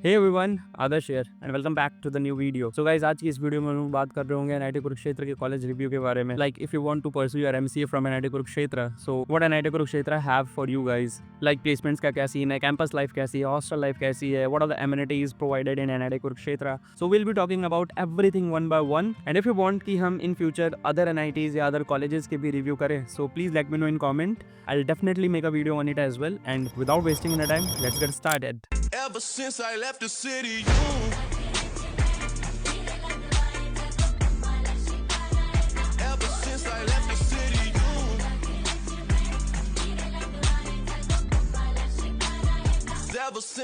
Hey everyone, Adarsh here and welcome back to the new video. So guys, आज की इस video में हम बात कर रहे होंगे एनआईटी कुरुक्षेत्र के कॉलेज रिव्यू के बारे में। Like if you want to pursue your MCA from NIT Kurukshetra, so what NIT Kurukshetra have for you guys. Like placements का क्या सीन है, कैंपस लाइफ कैसी है, हॉस्टल लाइफ कैसी है, what are the amenities provided in NIT Kurukshetra. So will be talking about everything one by one. And if you want कि हम in future other NITs या अदर कॉलेजेस के भी रिव्यू करें, so please let me know in comment. I will definitely make a video on it as well. And without wasting any time, let's get started. Ever since I left the city, ever since I left the city, ever since.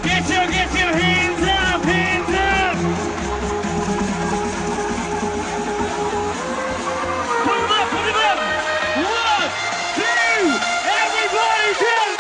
Get your hands up, hands up! Put them up! 1, 2, everybody jump!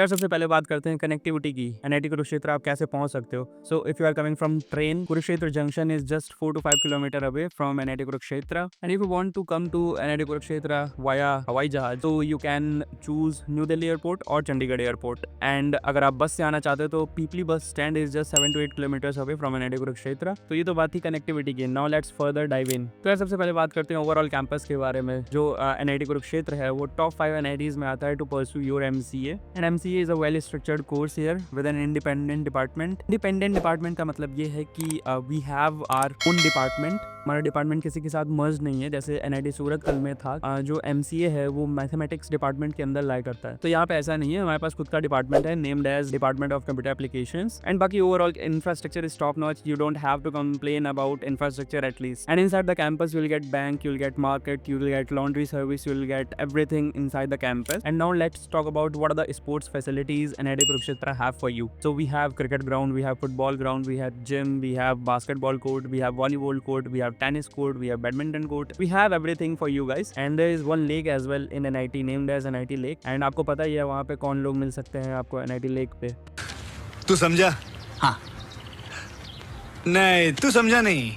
यार, सबसे पहले बात करते हैं connectivity की। NIT Kurukshetra आप कैसे पहुंच सकते हो। So if you are coming from train, Kurukshetra junction is just 4 to 5 kilometre away from NIT Kurukshetra. And if you want to come to NIT Kurukshetra via हवाई जहाज, तो you can choose New Delhi airport और चंडीगढ़ एयरपोर्ट। एंड अगर आप बस से आना चाहते हो तो Pipli bus stand is just 7 to 8 kilometre away from NIT Kurukshetra. तो ये तो बात थी कनेक्टिविटी की। Now let's further dive in. तो यार, सबसे पहले बात करते हैं ओवरऑल कैंपस के बारे में। जो एनआईटी कुरुक्षेत्र है वो टॉप 5 एनआईटीज में आता है to pursue your MCA. And MCA is a well structured course here with an independent department. Independent department का मतलब ये है कि we have our own department. हमारा डिपार्टमेंट किसी के साथ मर्ज नहीं है, जैसे एनआईटी सूरत कल में था। जो एमसीए है वो मैथमेटिक्स डिपार्टमेंट के अंदर लाई करता है। तो यहाँ पे ऐसा नहीं है, हमारे पास खुद का डिपार्टमेंट है named as department of computer applications. And बाकी overall infrastructure is top notch. You don't have to complain about infrastructure at least. And inside the campus you will get bank, you will get market, you will get laundry service, you will get everything inside the campus. And now let's talk about what are the sports facilities NIT Kurukshetra have for you. So we have cricket ground, we have football ground, we have gym, we have basketball court, we have volleyball court, we have tennis court, we have badminton court. We have everything for you guys. And there is one lake as well in NIT named as NIT Lake. And आपको पता ही है वहाँ पे कौन लोग मिल सकते हैं आपको NIT Lake पे। तू समझा? हाँ। नहीं, तू समझा नहीं।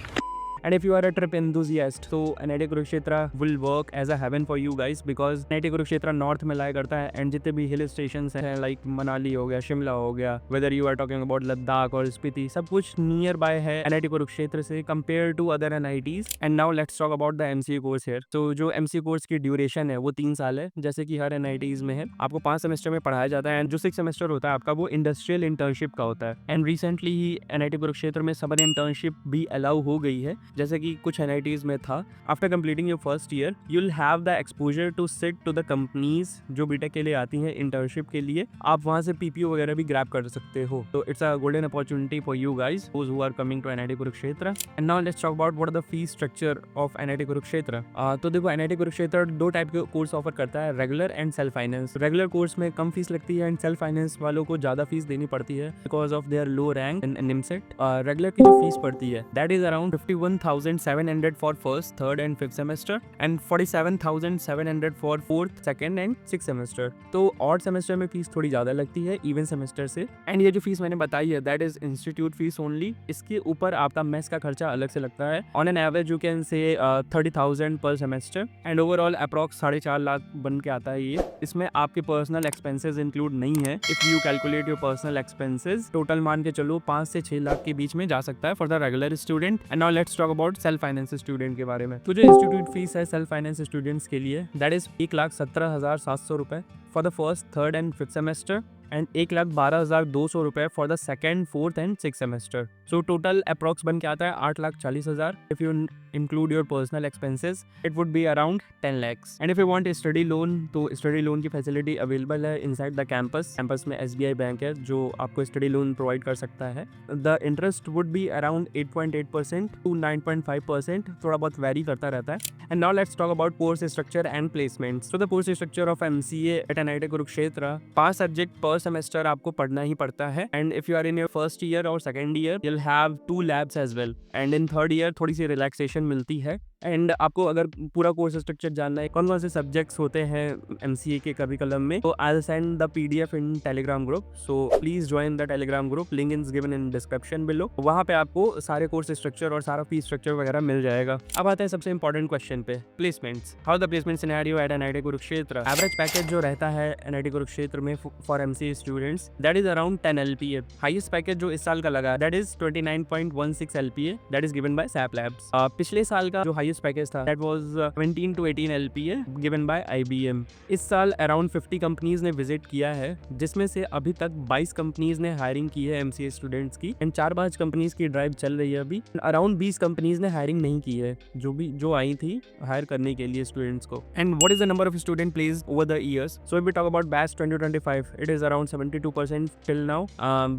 And if you are a trip enthusiast, so NIT Kurukshetra will work as a heaven for you guys because NIT Kurukshetra north में लाया करता है। एंड जितने भी हिल स्टेशन हैं लाइक मनाली हो गया, शिमला हो गया, whether you are talking about Ladakh और स्पीति, सब कुछ नियर बाय है NIT कुरुक्षेत्र से compare to other NITs। And now let's talk about the MCA course here. तो जो एमसीए कोर्स की ड्यूरेशन है वो 3 साल है, जैसे कि हर NITs में है। आपको 5 सेमेस्टर में पढ़ाया जाता है। एंड जो 6 सेमेस्टर होता है आपका वो इंडस्ट्रियल इंटर्नशिप का होता है। And recently he NIT Kurukshetra में समर इंटर्नशिप भी अलाउ हो गई है, जैसे कि कुछ NITs में था। After completing your first year you will have the exposure to sit to the companies जो बीटेक के लिए आती हैं इंटर्नशिप के लिए। आप वहां से पीपीओ वगैरह भी ग्रैब कर सकते हो। तो it's a golden opportunity for you guys who are coming to NIT Kurukshetra. And now let's talk about what are the fees structure of NIT Kurukshetra. तो देखो, NIT कुरुक्षेत्र 2 टाइप के कोर्स ऑफर करता है, regular and self finance. Regular course में कम fees लगती है and self finance वालों को ज्यादा फीस देनी पड़ती है because of their low rank in NIMCET. Regular की जो फीस पड़ती है that is around 51,700 for first, third and fifth semester and 47,700 for fourth, second and sixth semester. तो ऑड सेमेस्टर में फीस थोड़ी ज्यादा लगती है इवन सेमेस्टर से। एंड ये जो फीस मैंने बताई है that is institute fees only. इसके ऊपर आपका मेस का खर्चा अलग से लगता है। On an average you can say 30,000 पर semester and overall approx 4.5 lakh बन के आता है ये। इसमें आपके पर्सनल एक्सपेंसेस इंक्लूड नहीं है। If you calculate your personal expenses, total मान के चलो 5 से 6 लाख के बीच में जा सकता है for the regular student. And now let's talk about self finance student के बारे में। तो जो इंस्टीट्यूट फीस है सेल्फ फाइनेंस स्टूडेंट्स के लिए दैट इज 1,17,700 रुपए for the first, third and fifth semester and 1,12,200 रुपए for the second, fourth and six semester. So total approx बन के आता है 8,40,000 if you include your personal expenses, it would be around 10 lakhs. And if you want a study loan, तो study loan की facility available है inside the campus. Campus में SBI bank है जो आपको study loan provide कर सकता है. The interest would be around 8.8% to 9.5%. थोड़ा बहुत vary करता रहता है. And now let's talk about course structure and placements. So the course structure of MCA at NIT Kurukshetra, 5 subject per semester आपको पढ़ना ही पड़ता है. And if you are in your first year or second year, you'll have 2 labs as well. And in third year थोड़ी सी relaxation मिलती है. And आपको अगर पूरा कोर्स स्ट्रक्चर जानना है कौन कौन से सब्जेक्ट्स होते हैं MCA के करिकुलम में, तो I will send the PDF in Telegram group. So please join the Telegram group, link is given in description below. वहाँ पे आपको सारे कोर्स स्ट्रक्चर और सारा फीस स्ट्रक्चर वगैरह मिल जाएगा. अब आते हैं सबसे इंपॉर्टेंट क्वेश्चन पे, placements. How the placement scenario at NIT Kurukshetra. Average package जो रहता है NIT कुरुक्षेत्र में for MCA students, that is around 10 LPA. Highest package जो इस साल का लगा that is 29.16 LPA, that is given by SAP Labs. पिछले साल का जो हाईएस्ट पैकेज था that was 17 to 18 LPA given by IBM. इस साल अराउंड 50 कंपनीज ने विजिट किया है, जिसमें से अभी तक 22 कंपनीज ने हायरिंग की है MCA स्टूडेंट्स की. एंड 4-5 कंपनीज की ड्राइव चल रही है अभी. अराउंड 20 कंपनीज ने हायरिंग नहीं की है, जो आई थी हायर करने के लिए स्टूडेंट्स को. And what is the number of student placed over the years. So if we talk about batch 2025, it is around 72% till now.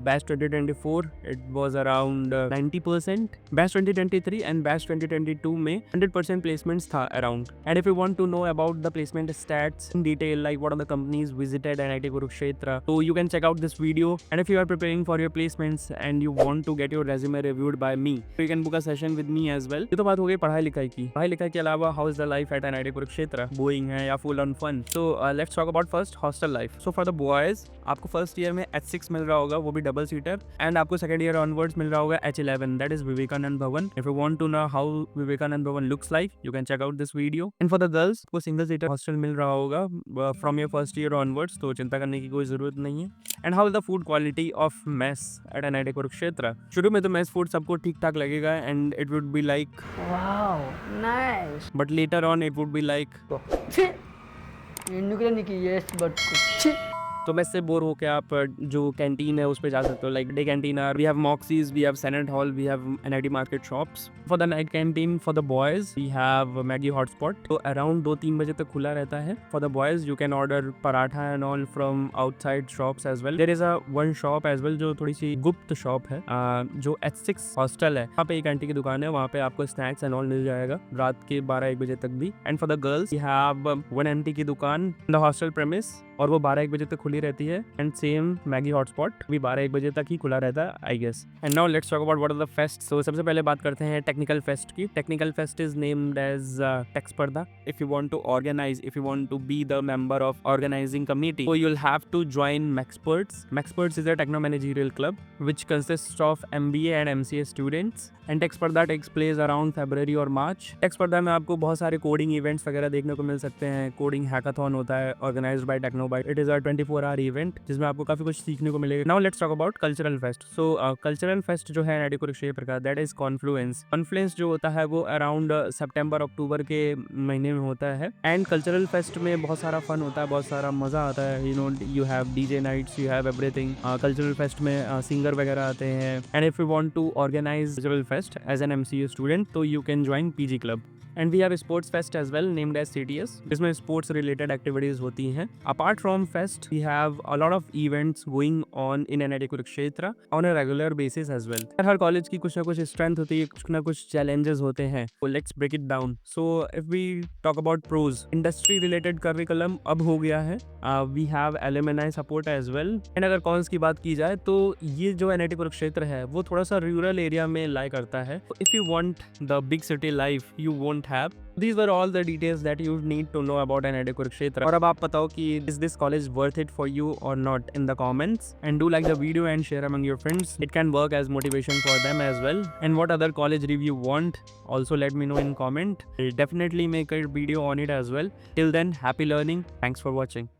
Batch 2024 it was around 90%. Batch 2023 and batch 2022 में 100% placements था around. And if you want to know about the placement stats in detail, like what are the companies visited NIT Kurukshetra, so you can check out this video. And if you are preparing for your placements and you want to get your resume reviewed by me, so you can book a session with me as well. ये तो बात हो गई पढ़ाई लिखाई की. पढ़ाई लिखाई के अलावा how is the life at NIT Kurukshetra, Boeing है या full on fun? So let's talk about first hostel life. So for the boys, आपको फर्स्ट ईयर में H6 मिल रहा होगा, वो भी डबल सीटर. एंड आपको सेकंड ईयर ऑनवर्ड्स मिल रहा होगा H11, that is Vivekananda Bhavan. If you want to know how Vivekananda Bhavan looks like, you can check out this video. And for the girls को सिंगल सीटर हॉस्टल मिल रहा होगा from your first year onwards, तो चिंता करने की कोई जरूरत नहीं है. And how is the food quality of mess at NIT Kurukshetra. शुरू में तो मेस फूड सबको ठीक ठाक लगेगा and it would be like wow nice, but later on it would be like ఎందుకులే నీకు yes but ఛీ. तो मैं इससे बोर होकर आप जो कैंटीन है उस पर जा सकते हो, like day canteen are we have Moxies, we have senate hall, we have NIT market shops. For the night canteen for the boys we have Maggi hotspot, तो अराउंड 2-3 बजे तक खुला रहता है. For the boys you can order paratha and all from outside shops as well. There is a one shop as well जो थोड़ी सी गुप्त shop है, जो H6 हॉस्टल है, वहाँ पे एक आंटी की दुकान है, वहाँ पे आपको स्नैक्स एंड ऑल मिल जाएगा रात के 12-1 बजे तक भी. And for the girls we have one aunty की दुकान द हॉस्टल प्रेमिस, और वो 12-1 बजे तक खुली रहती है. एंड सेम मैगी हॉटस्पॉट भी 12-1 बजे तक ही खुला रहता है I guess. And now let's talk about what are the fest. So सबसे पहले बात करते हैं टेक्निकल फेस्ट की. Technical fest is named as tech Spardha. If you want to organise, if you want to be the member of organising committee, so you'll have to join Maxperts. Maxperts is a techno managerial club which consists of MBA and MCA students. And tech Spardha takes place around फरवरी और मार्च. Take स्पर्धा में आपको बहुत सारे coding events वगैरह देखने को मिल सकते हैं. कोडिंग हैकाथॉन होता है organised by Technobyte. It is a 24-hour event जिसमें आपको काफी कुछ सीखने को मिलेगा. Now let's talk about cultural fest. So cultural fest जो है NIT कुरुक्षेत्र का, दैट इज कॉन्फ्लुएंस. कॉन्फ्लुएंस जो होता है वो अराउंड सितंबर-अक्टूबर के महीने में होता है. एंड कल्चरल फेस्ट में बहुत सारा फन होता है, बहुत सारा मजा आता है. You know you have DJ nights, you have everything. Cultural fest में सिंगर वगैरह आते हैं. And if you want to organise cultural fest as an MCA student, so you can join PG Club. And we have a sports fest as well named as CTS, जिसमें sports related activities होती हैं. Apart from fest, we have a lot of events going on in NIT Kurukshetra on a regular basis as well. Her college की कुछ ना कुछ strength होती है, कुछ ना कुछ challenges होते हैं. So let's break it down. So if we talk about pros, industry related curriculum अब हो गया है. We have alumni support as well. And अगर cons की बात की जाए तो ये जो NIT कुरुक्षेत्र है वो थोड़ा सा rural area में lie करता है. If you want the big city life, you won't have. These were all the details that you need to know about NIT Kurukshetra. और अब आप बताओ कि is this college worth it for you or not in the comments, and do like the video and share among your friends. It can work as motivation for them as well. And what other college review you want, also let me know in comment. I'll definitely make a video on it as well. Till then, happy learning. Thanks for watching.